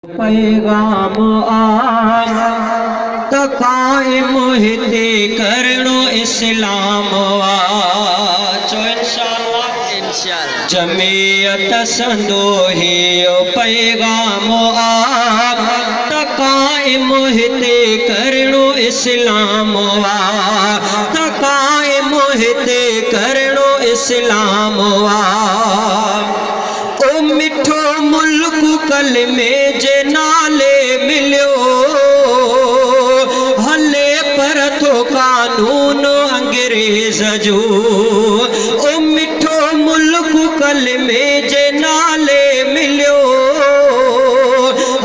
पैगाम त कायम हिते करणो इस्लाम चो इंशाअल्लाह जमीयत संदोही पैगाम त कायम हिते करणो इस्लाम त कायम हिते करणो इस्लाम ओ मिठो मुल्क कलमे जे नाले मिलियो हले पर थो कानून अंग्रेज जो ओ मिठो मुल्क कलमे जे नाले मिलियो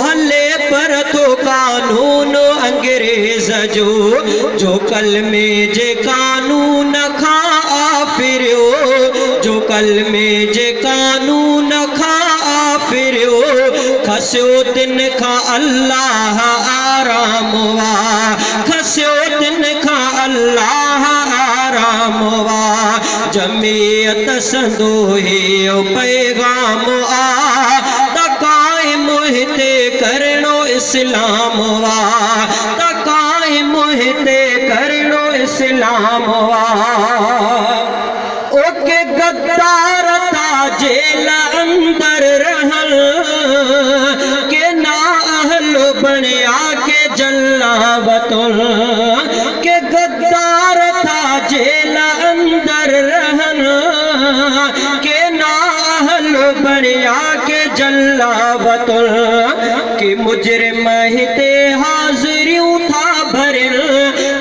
हले पर थो कानून अंग्रेज जो कलमे जे कानून खां आफिरियो जो कलमे जे कानून खां आफिरियो खस्यो तिन खां अल्लाह आराम खस्यो तिन खां अल्लाह आराम जमीयत संदोही पैगाम त कायम हिते करणो इस्लाम त कायम हिते करणो इस्लाम ओके गद्दार था जेल अंदर रहल के ना अहल बनिया के जल्लावतुल के गद्दार था जेल अंदर रहल के ना अहल बनिया के जल्लावतुल के मुजरिम हिते हाज़िरियूं था भरिल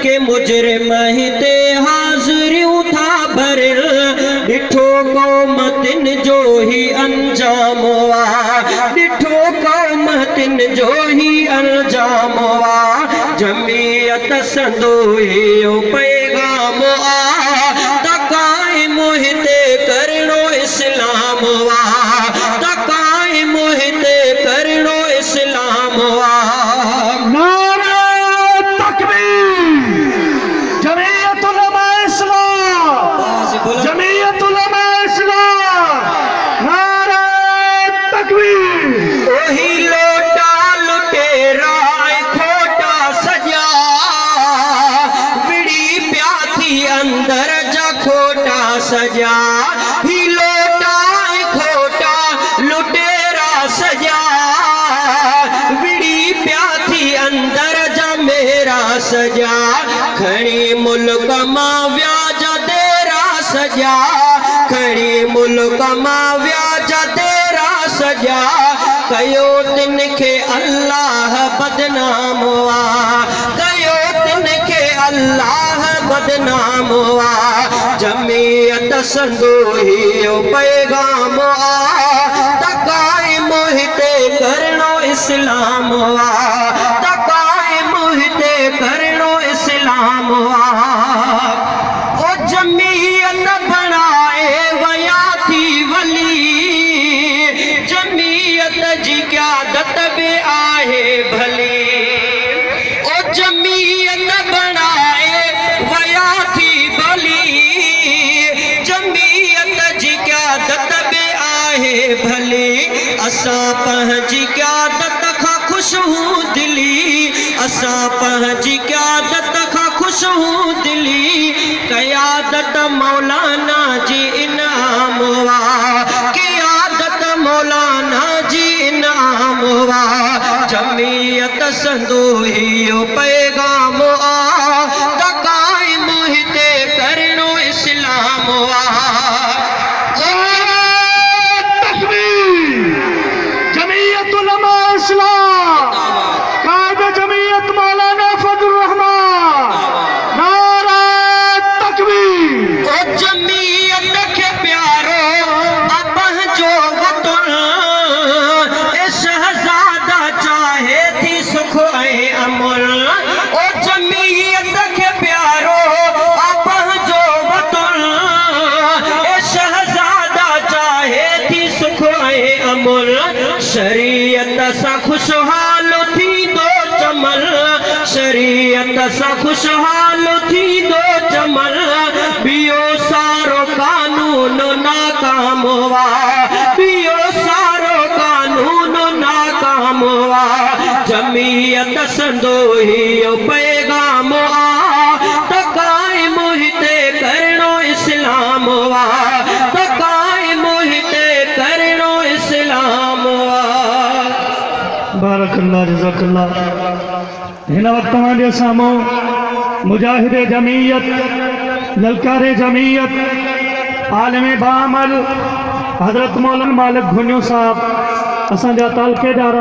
के मुजरिम हिते हाज़िरियूं था भरिल डिठो कौमतिन जो ही अंजाम डिठो कौमतिन जो ही अंजाम जमीयत संदोही पैगाम त कायम हिते करणो इस्लाम त कायम हिते करणो इस्लाम सजा ही लोटा खोटा लुटेरा सजा विड़ी प्याथी अंदर जा मेरा सजा खड़ी मुल्क मां व्याज तेरा सजा खड़ी मुल्क मां व्याज तेरा सजा कयो तिन के अल्लाह बदनाम कयो तिन के अल्लाह बदनाम जमीयत संदोही पैगाम त कायम हिते करणो इस्लाम त कायम हिते करणो इस्लाम ओ जमीयत बनाए वया थी वली जमीयत जी क़यादत बि आहे भली ओ जमीयत बनाए वया थी भली जमीयत जी क़यादत बि आहे भली असां पंहिंजी क़यादत खां ख़ुशि हूं दिली असां पंहिंजी क़यादत खां ख़ुशि हूं दिली क़यादत मौलाना जी इनाम क़यादत मौलाना जी इनाम जमीयत संदोही पैगाम त कायम हिते करणो इस्लाम जमीयत उलमा इस्लाम कायदे जमीयत मौलाना फजलुर रहमान नारा तकबीर ओ जमीयत के प्यारो अपह जो वतन ए शहजादा चाहे थी सुख ऐं अमल ओ जमीयत के प्यारो अपह जो वतन ए शहजादा चाहे थी सुख ऐं अमल शरीयत सा खुशहाल थी दो चमल शरीयत सा खुशहाल थी दो चमल बियो सारो कानून नाकाम पियो सारो कानून नाकाम इस्लाम आ जमीयत संदोही पैगाम आ त कायम हिते करणो इस्लाम आ त कायम हिते करणो इस्लाम आ। बारकल्लाह जज़ाकल्लाह। हिन वक्त हमारे सामो मुजाहिद जमीयत ललकार जमीयत आलम बामल हजरत मौलाना मालिक घुन्यो साहब असांजा तालकेदार